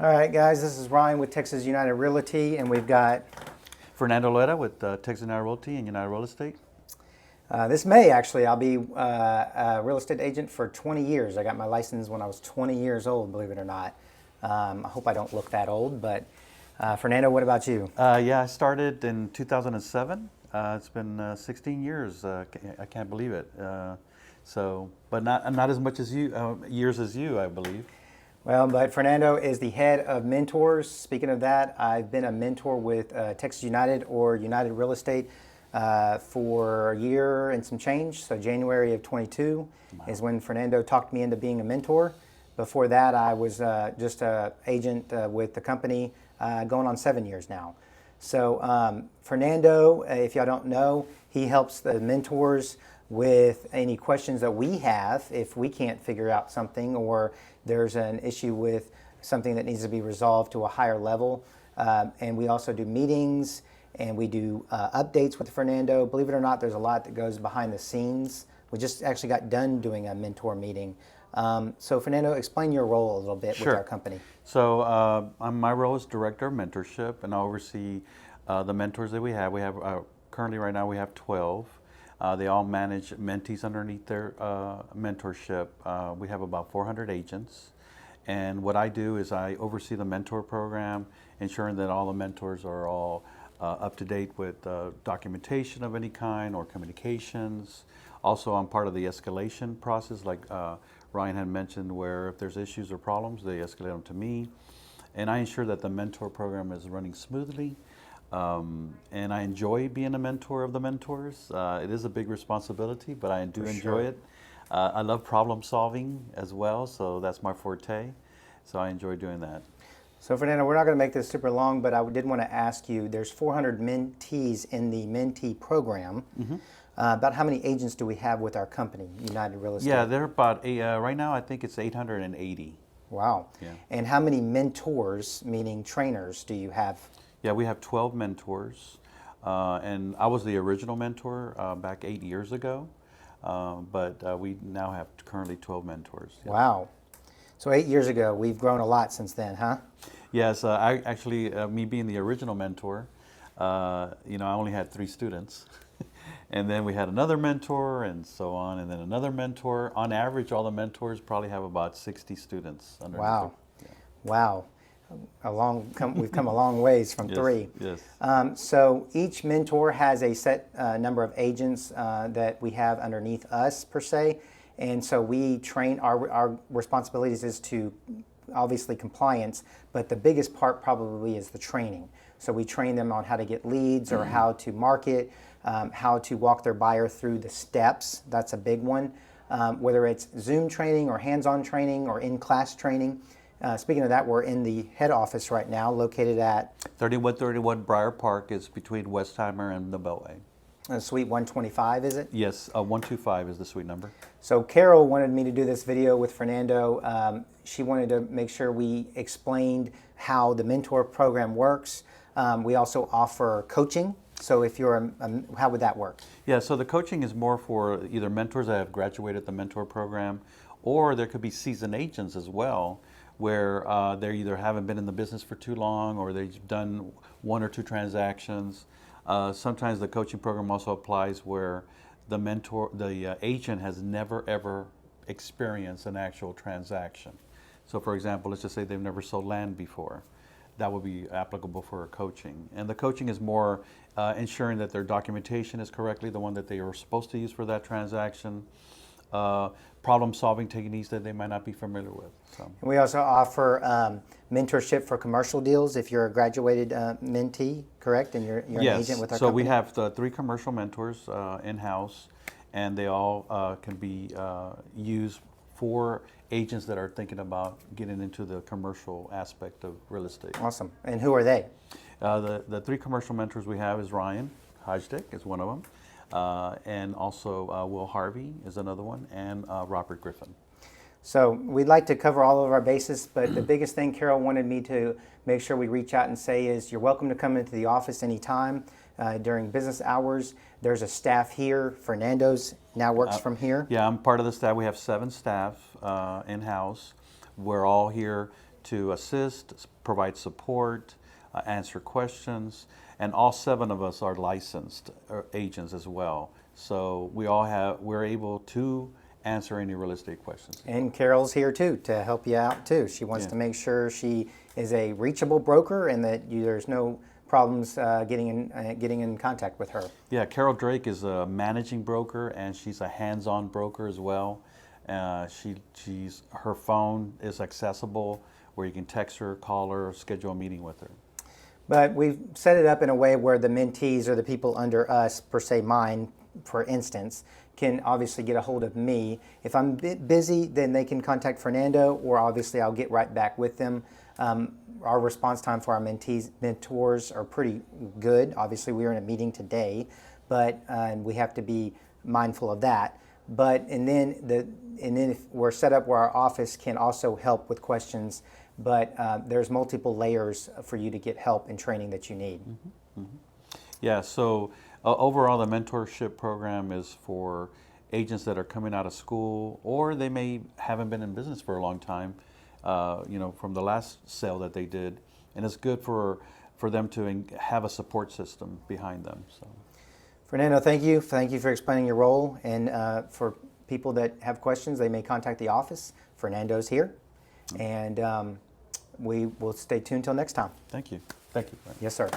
All right, guys, this is Ryan with Texas United Realty, and we've got Fernando Leda with Texas United Realty and United Real Estate. this May actually. I'll be a real estate agent for 20 years. I got my license when I was 20 years old, believe it or not. I hope I don't look that old, but Fernando, what about you? Yeah, I started in 2007. It's been 16 years. I can't believe it. But not as much as you years as you, I believe. Well, but Fernando is the head of mentors. Speaking of that, I've been a mentor with Texas United or United Real Estate for a year and some change. So January of 22 is when Fernando talked me into being a mentor. Before that, I was just an agent with the company going on 7 years now. So Fernando, if y'all don't know, he helps the mentors with any questions that we have if we can't figure out something or there's an issue with something that needs to be resolved to a higher level. And we also do meetings and we do updates with Fernando. Believe it or not, there's a lot that goes behind the scenes. We just actually got done doing a mentor meeting. So Fernando, explain your role a little bit with our company. So my role is director of mentorship, and I oversee the mentors that we have. We have currently right now we have 12. They all manage mentees underneath their mentorship. We have about 400 agents. And what I do is I oversee the mentor program, ensuring that all the mentors are all up to date with documentation of any kind or communications. Also, I'm part of the escalation process, like Ryan had mentioned, where if there's issues or problems, they escalate them to me. And I ensure that the mentor program is running smoothly. And I enjoy being a mentor of the mentors. It is a big responsibility, but I do enjoy it. I love problem solving as well, so that's my forte. So I enjoy doing that. So Fernando, we're not going to make this super long, but I did want to ask you, there's 400 mentees in the mentee program. About how many agents do we have with our company, United Real Estate? Yeah, they're about, right now I think it's 880. Wow. Yeah. And how many mentors, meaning trainers, do you have? Yeah, we have 12 mentors, and I was the original mentor back 8 years ago, but we now have currently 12 mentors. Yeah. Wow. So 8 years ago, we've grown a lot since then, huh? Yes, I actually, me being the original mentor, I only had 3 students. And then we had another mentor and so on, and then another mentor. On average, all the mentors probably have about 60 students underneath Wow. them. Wow. We've come a long ways from Yes, 3. yes. So each mentor has a set number of agents that we have underneath us, per se. And so we train, our responsibilities is to, obviously, compliance, but the biggest part probably is the training. So we train them on how to get leads or how to market, how to walk their buyer through the steps. That's a big one. Whether it's Zoom training or hands-on training or in-class training. Speaking of that, we're in the head office right now, located at 3131 Briar Park is between Westheimer and the Beltway. Suite 125, is it? Yes, 125 is the suite number. So Carol wanted me to do this video with Fernando. She wanted to make sure we explained how the mentor program works. We also offer coaching. So if you're how would that work? Yeah, so the coaching is more for either mentors that have graduated the mentor program, or there could be seasoned agents as well, where they either haven't been in the business for too long or they've done 1 or 2 transactions. Sometimes the coaching program also applies where the agent has never ever experienced an actual transaction. So for example, let's just say they've never sold land before. That would be applicable for a coaching. And the coaching is more ensuring that their documentation is correctly the one that they are supposed to use for that transaction. Problem-solving techniques that they might not be familiar with. So. And we also offer mentorship for commercial deals if you're a graduated mentee, correct? And you're an agent with our so company? we have 3 commercial mentors in-house, and they all can be used for agents that are thinking about getting into the commercial aspect of real estate. Awesome. And who are they? The 3 commercial mentors we have is Ryan Hajdik is one of them. And also Will Harvey is another one, and Robert Griffin. So we'd like to cover all of our bases, but the biggest thing Carol wanted me to make sure we reach out and say is you're welcome to come into the office anytime during business hours. There's a staff here. Fernando's now works from here. Yeah, I'm part of the staff. We have 7 staff in-house. We're all here to assist, provide support, answer questions, and all 7 of us are licensed agents as well. So we're able to answer any real estate questions. And Carol's here too to help you out too. She wants Yeah. to make sure she is a reachable broker and that there's no problems getting in contact with her. Yeah, Carol Drake is a managing broker, and she's a hands-on broker as well. Her phone is accessible, where you can text her, call her, or schedule a meeting with her. But we've set it up in a way where the mentees or the people under us, per se mine, for instance, can obviously get a hold of me. If I'm a bit busy, then they can contact Fernando, or obviously I'll get right back with them. Our response time for our mentors are pretty good. Obviously, we were in a meeting today, but and we have to be mindful of that. But and then if we're set up where our office can also help with questions, but there's multiple layers for you to get help and training that you need. Yeah, so overall, the mentorship program is for agents that are coming out of school, or they haven't been in business for a long time, from the last sale that they did, and it's good for them to have a support system behind them. So, Fernando, thank you. Thank you for explaining your role, and for people that have questions, they may contact the office. Fernando's here, and we will stay tuned till next time. thank you. Thank you. Yes, sir.